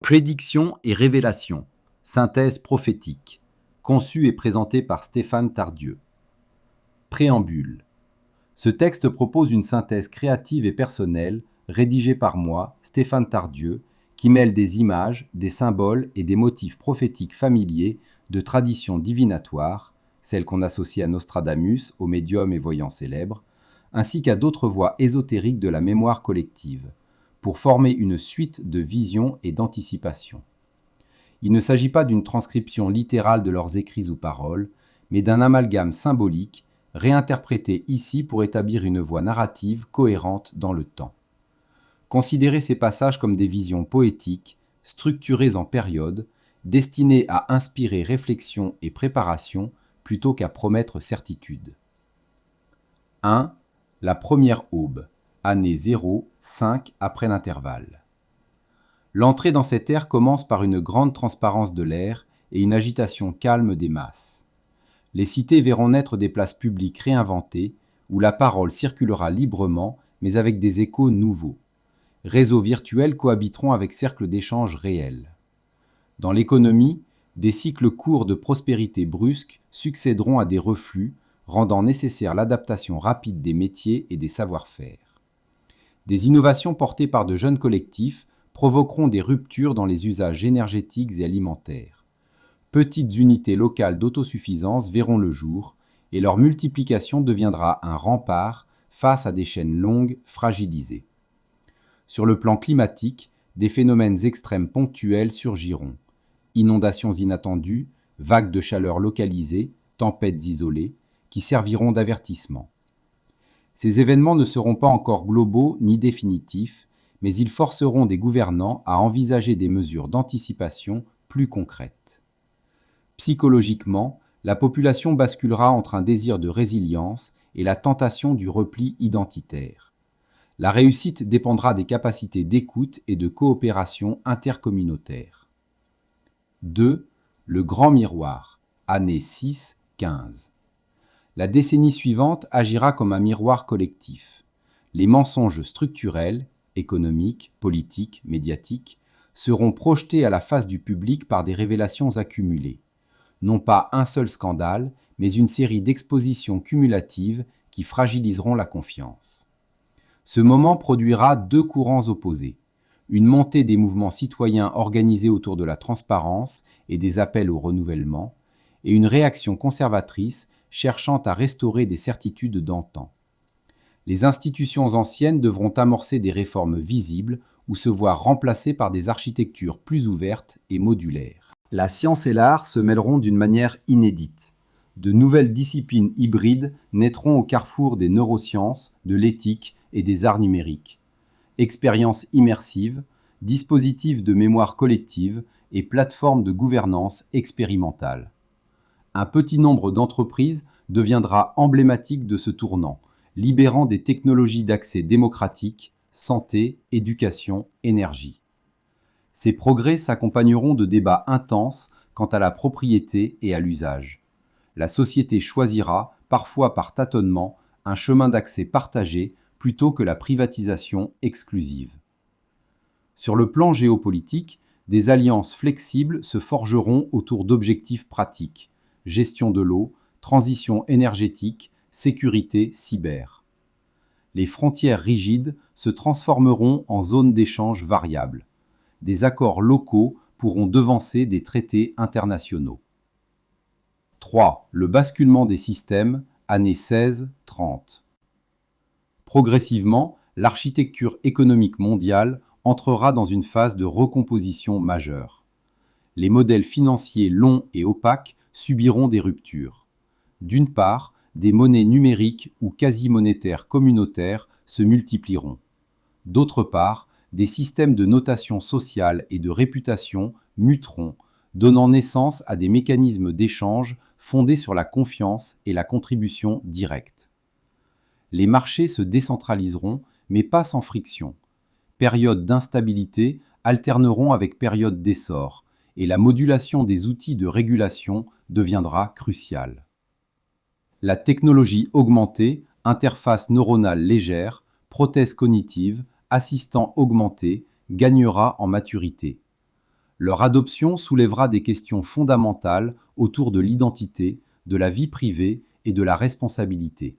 Prédiction et révélation, synthèse prophétique, conçu et présenté par Stéphane Tardieu. Préambule. Ce texte propose une synthèse créative et personnelle, rédigée par moi, Stéphane Tardieu, qui mêle des images, des symboles et des motifs prophétiques familiers de traditions divinatoires, celles qu'on associe à Nostradamus, aux médiums et voyants célèbres, ainsi qu'à d'autres voies ésotériques de la mémoire collective, pour former une suite de visions et d'anticipations. Il ne s'agit pas d'une transcription littérale de leurs écrits ou paroles, mais d'un amalgame symbolique, réinterprété ici pour établir une voie narrative cohérente dans le temps. Considérez ces passages comme des visions poétiques, structurées en périodes, destinées à inspirer réflexion et préparation plutôt qu'à promettre certitude. 1. La première aube. Année 0, 5 après l'intervalle. L'entrée dans cette ère commence par une grande transparence de l'air et une agitation calme des masses. Les cités verront naître des places publiques réinventées, où la parole circulera librement, mais avec des échos nouveaux. Réseaux virtuels cohabiteront avec cercles d'échanges réels. Dans l'économie, des cycles courts de prospérité brusque succéderont à des reflux, rendant nécessaire l'adaptation rapide des métiers et des savoir-faire. Des innovations portées par de jeunes collectifs provoqueront des ruptures dans les usages énergétiques et alimentaires. Petites unités locales d'autosuffisance verront le jour et leur multiplication deviendra un rempart face à des chaînes longues fragilisées. Sur le plan climatique, des phénomènes extrêmes ponctuels surgiront. Inondations inattendues, vagues de chaleur localisées, tempêtes isolées, qui serviront d'avertissement. Ces événements ne seront pas encore globaux ni définitifs, mais ils forceront des gouvernants à envisager des mesures d'anticipation plus concrètes. Psychologiquement, la population basculera entre un désir de résilience et la tentation du repli identitaire. La réussite dépendra des capacités d'écoute et de coopération intercommunautaire. 2. Le grand miroir, année 6-15. La décennie suivante agira comme un miroir collectif. Les mensonges structurels, économiques, politiques, médiatiques, seront projetés à la face du public par des révélations accumulées. Non pas un seul scandale, mais une série d'expositions cumulatives qui fragiliseront la confiance. Ce moment produira deux courants opposés. Une montée des mouvements citoyens organisés autour de la transparence et des appels au renouvellement, et une réaction conservatrice cherchant à restaurer des certitudes d'antan. Les institutions anciennes devront amorcer des réformes visibles ou se voir remplacées par des architectures plus ouvertes et modulaires. La science et l'art se mêleront d'une manière inédite. De nouvelles disciplines hybrides naîtront au carrefour des neurosciences, de l'éthique et des arts numériques. Expériences immersives, dispositifs de mémoire collective et plateformes de gouvernance expérimentale. Un petit nombre d'entreprises deviendra emblématique de ce tournant, libérant des technologies d'accès démocratique, santé, éducation, énergie. Ces progrès s'accompagneront de débats intenses quant à la propriété et à l'usage. La société choisira, parfois par tâtonnement, un chemin d'accès partagé plutôt que la privatisation exclusive. Sur le plan géopolitique, des alliances flexibles se forgeront autour d'objectifs pratiques. Gestion de l'eau, transition énergétique, sécurité cyber. Les frontières rigides se transformeront en zones d'échange variables. Des accords locaux pourront devancer des traités internationaux. 3. Le basculement des systèmes, années 16-30. Progressivement, l'architecture économique mondiale entrera dans une phase de recomposition majeure. Les modèles financiers longs et opaques subiront des ruptures. D'une part, des monnaies numériques ou quasi-monétaires communautaires se multiplieront. D'autre part, des systèmes de notation sociale et de réputation muteront, donnant naissance à des mécanismes d'échange fondés sur la confiance et la contribution directe. Les marchés se décentraliseront, mais pas sans friction. Périodes d'instabilité alterneront avec périodes d'essor, et la modulation des outils de régulation deviendra cruciale. La technologie augmentée, interface neuronale légère, prothèse cognitive, assistant augmenté, gagnera en maturité. Leur adoption soulèvera des questions fondamentales autour de l'identité, de la vie privée et de la responsabilité.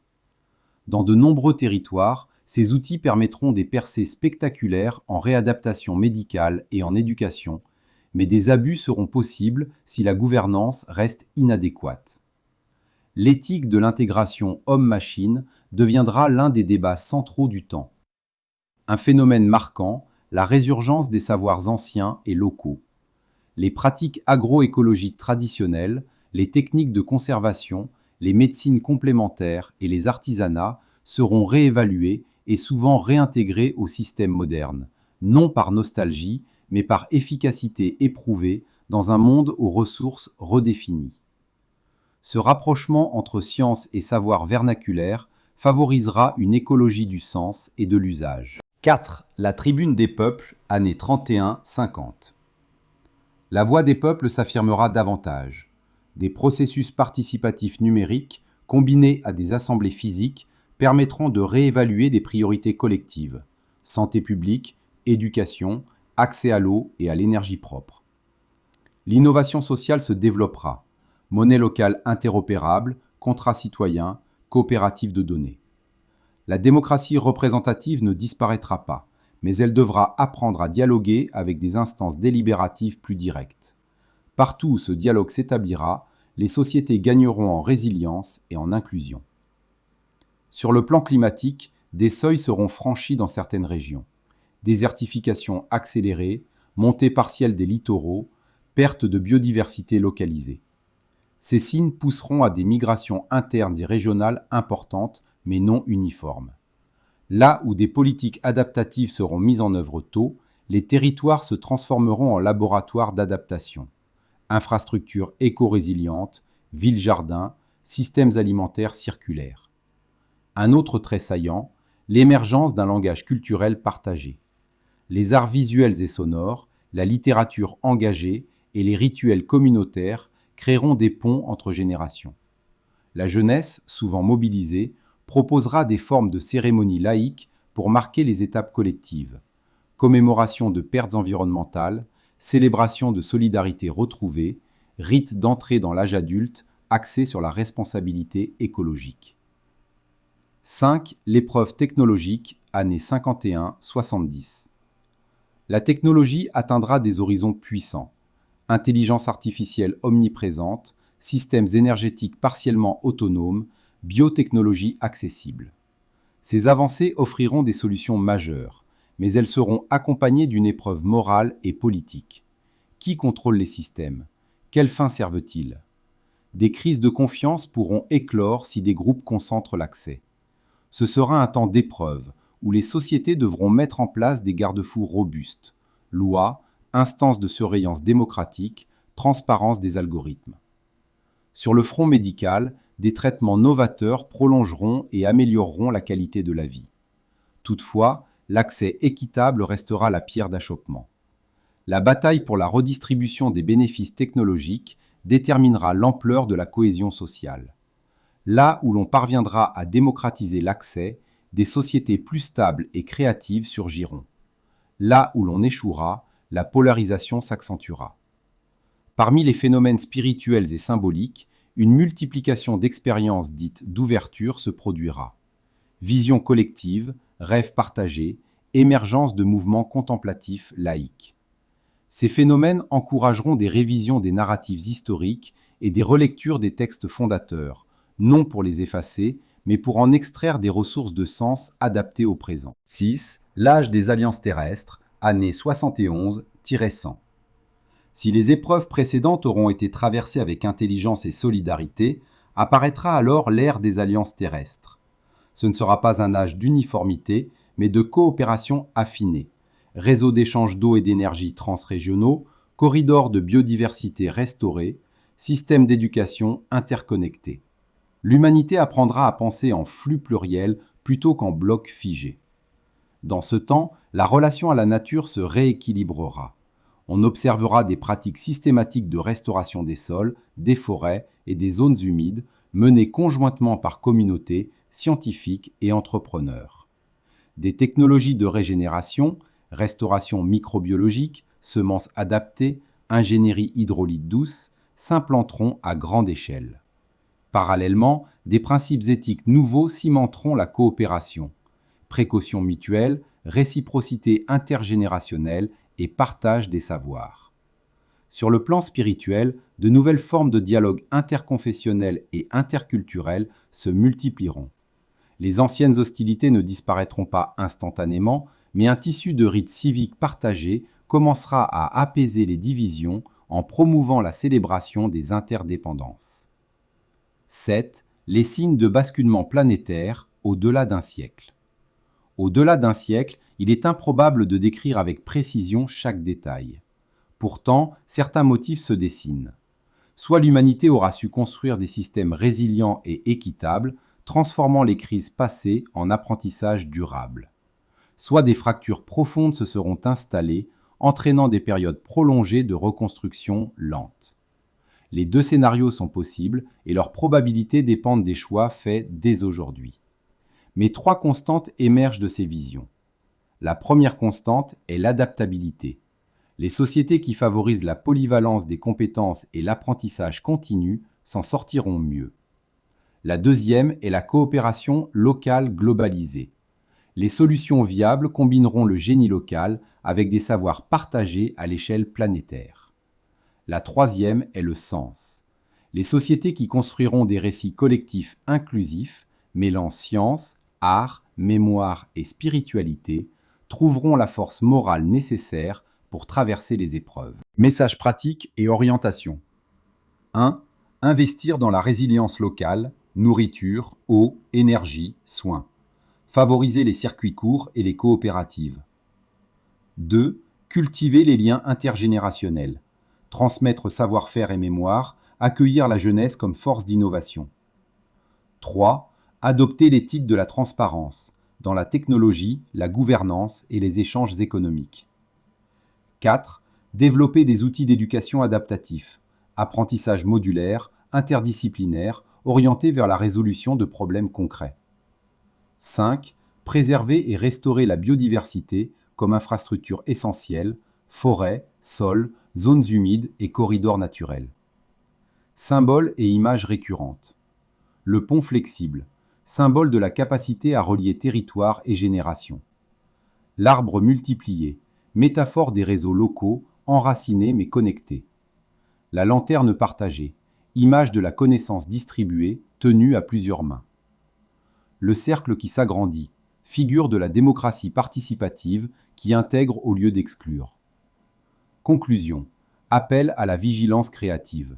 Dans de nombreux territoires, ces outils permettront des percées spectaculaires en réadaptation médicale et en éducation, mais des abus seront possibles si la gouvernance reste inadéquate. L'éthique de l'intégration homme-machine deviendra l'un des débats centraux du temps. Un phénomène marquant, la résurgence des savoirs anciens et locaux. Les pratiques agroécologiques traditionnelles, les techniques de conservation, les médecines complémentaires et les artisanats seront réévalués et souvent réintégrés au système moderne, non par nostalgie, mais par efficacité éprouvée dans un monde aux ressources redéfinies. Ce rapprochement entre science et savoir vernaculaire favorisera une écologie du sens et de l'usage. 4. La tribune des peuples, années 31-50. La voix des peuples s'affirmera davantage. Des processus participatifs numériques, combinés à des assemblées physiques, permettront de réévaluer des priorités collectives: santé publique, éducation, accès à l'eau et à l'énergie propre. L'innovation sociale se développera. Monnaie locale interopérable, contrats citoyens, coopératives de données. La démocratie représentative ne disparaîtra pas, mais elle devra apprendre à dialoguer avec des instances délibératives plus directes. Partout où ce dialogue s'établira, les sociétés gagneront en résilience et en inclusion. Sur le plan climatique, des seuils seront franchis dans certaines régions. Désertification accélérée, montée partielle des littoraux, perte de biodiversité localisée. Ces signes pousseront à des migrations internes et régionales importantes, mais non uniformes. Là où des politiques adaptatives seront mises en œuvre tôt, les territoires se transformeront en laboratoires d'adaptation. Infrastructures éco-résilientes, villes-jardins, systèmes alimentaires circulaires. Un autre trait saillant, l'émergence d'un langage culturel partagé. Les arts visuels et sonores, la littérature engagée et les rituels communautaires créeront des ponts entre générations. La jeunesse, souvent mobilisée, proposera des formes de cérémonies laïques pour marquer les étapes collectives. Commémoration de pertes environnementales, célébration de solidarité retrouvée, rites d'entrée dans l'âge adulte axés sur la responsabilité écologique. 5. L'épreuve technologique, années 51-70. La technologie atteindra des horizons puissants. Intelligence artificielle omniprésente, systèmes énergétiques partiellement autonomes, biotechnologie accessible. Ces avancées offriront des solutions majeures, mais elles seront accompagnées d'une épreuve morale et politique. Qui contrôle les systèmes? Quelles fins servent-ils? Des crises de confiance pourront éclore si des groupes concentrent l'accès. Ce sera un temps d'épreuve, où les sociétés devront mettre en place des garde-fous robustes, lois, instances de surveillance démocratique, transparence des algorithmes. Sur le front médical, des traitements novateurs prolongeront et amélioreront la qualité de la vie. Toutefois, l'accès équitable restera la pierre d'achoppement. La bataille pour la redistribution des bénéfices technologiques déterminera l'ampleur de la cohésion sociale. Là où l'on parviendra à démocratiser l'accès, des sociétés plus stables et créatives surgiront. Là où l'on échouera, la polarisation s'accentuera. Parmi les phénomènes spirituels et symboliques, une multiplication d'expériences dites d'ouverture se produira. Vision collective, rêves partagés, émergence de mouvements contemplatifs laïques. Ces phénomènes encourageront des révisions des narratifs historiques et des relectures des textes fondateurs, non pour les effacer, mais pour en extraire des ressources de sens adaptées au présent. 6. L'âge des alliances terrestres, années 71-100. Si les épreuves précédentes auront été traversées avec intelligence et solidarité, apparaîtra alors l'ère des alliances terrestres. Ce ne sera pas un âge d'uniformité, mais de coopération affinée. Réseaux d'échange d'eau et d'énergie transrégionaux, corridors de biodiversité restaurés, systèmes d'éducation interconnectés. L'humanité apprendra à penser en flux pluriel plutôt qu'en blocs figés. Dans ce temps, la relation à la nature se rééquilibrera. On observera des pratiques systématiques de restauration des sols, des forêts et des zones humides menées conjointement par communautés, scientifiques et entrepreneurs. Des technologies de régénération, restauration microbiologique, semences adaptées, ingénierie hydraulique douce s'implanteront à grande échelle. Parallèlement, des principes éthiques nouveaux cimenteront la coopération. Précaution mutuelle, réciprocité intergénérationnelle et partage des savoirs. Sur le plan spirituel, de nouvelles formes de dialogue interconfessionnel et interculturel se multiplieront. Les anciennes hostilités ne disparaîtront pas instantanément, mais un tissu de rites civiques partagés commencera à apaiser les divisions en promouvant la célébration des interdépendances. 7. Les signes de basculement planétaire au-delà d'un siècle. Au-delà d'un siècle, il est improbable de décrire avec précision chaque détail. Pourtant, certains motifs se dessinent. Soit l'humanité aura su construire des systèmes résilients et équitables, transformant les crises passées en apprentissage durable. Soit des fractures profondes se seront installées, entraînant des périodes prolongées de reconstruction lente. Les deux scénarios sont possibles et leurs probabilités dépendent des choix faits dès aujourd'hui. Mais trois constantes émergent de ces visions. La première constante est l'adaptabilité. Les sociétés qui favorisent la polyvalence des compétences et l'apprentissage continu s'en sortiront mieux. La deuxième est la coopération locale globalisée. Les solutions viables combineront le génie local avec des savoirs partagés à l'échelle planétaire. La troisième est le sens. Les sociétés qui construiront des récits collectifs inclusifs, mêlant science, art, mémoire et spiritualité, trouveront la force morale nécessaire pour traverser les épreuves. Messages pratiques et orientation. 1. Investir dans la résilience locale, nourriture, eau, énergie, soins. Favoriser les circuits courts et les coopératives. 2. Cultiver les liens intergénérationnels. Transmettre savoir-faire et mémoire, accueillir la jeunesse comme force d'innovation. 3. Adopter l'éthique de la transparence, dans la technologie, la gouvernance et les échanges économiques. 4. Développer des outils d'éducation adaptatifs, apprentissage modulaire, interdisciplinaire, orienté vers la résolution de problèmes concrets. 5. Préserver et restaurer la biodiversité comme infrastructure essentielle, forêts, sols, zones humides et corridors naturels. Symboles et images récurrentes. Le pont flexible, symbole de la capacité à relier territoire et génération. L'arbre multiplié, métaphore des réseaux locaux, enracinés mais connectés. La lanterne partagée, image de la connaissance distribuée, tenue à plusieurs mains. Le cercle qui s'agrandit, figure de la démocratie participative qui intègre au lieu d'exclure. Conclusion, appel à la vigilance créative.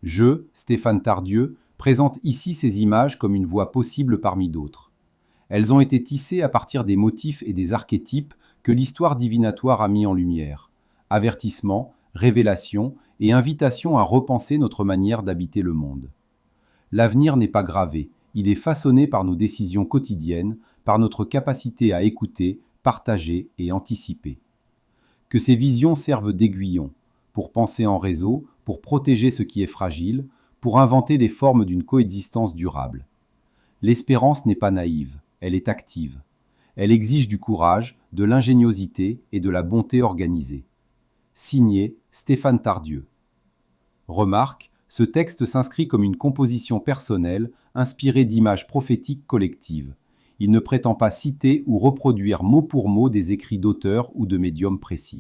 Je, Stéphane Tardieu, présente ici ces images comme une voie possible parmi d'autres. Elles ont été tissées à partir des motifs et des archétypes que l'histoire divinatoire a mis en lumière. Avertissement, révélation et invitation à repenser notre manière d'habiter le monde. L'avenir n'est pas gravé, il est façonné par nos décisions quotidiennes, par notre capacité à écouter, partager et anticiper. Que ces visions servent d'aiguillon, pour penser en réseau, pour protéger ce qui est fragile, pour inventer des formes d'une coexistence durable. L'espérance n'est pas naïve, elle est active. Elle exige du courage, de l'ingéniosité et de la bonté organisée. Signé Stéphane Tardieu. Remarque, ce texte s'inscrit comme une composition personnelle inspirée d'images prophétiques collectives. Il ne prétend pas citer ou reproduire mot pour mot des écrits d'auteurs ou de médiums précis.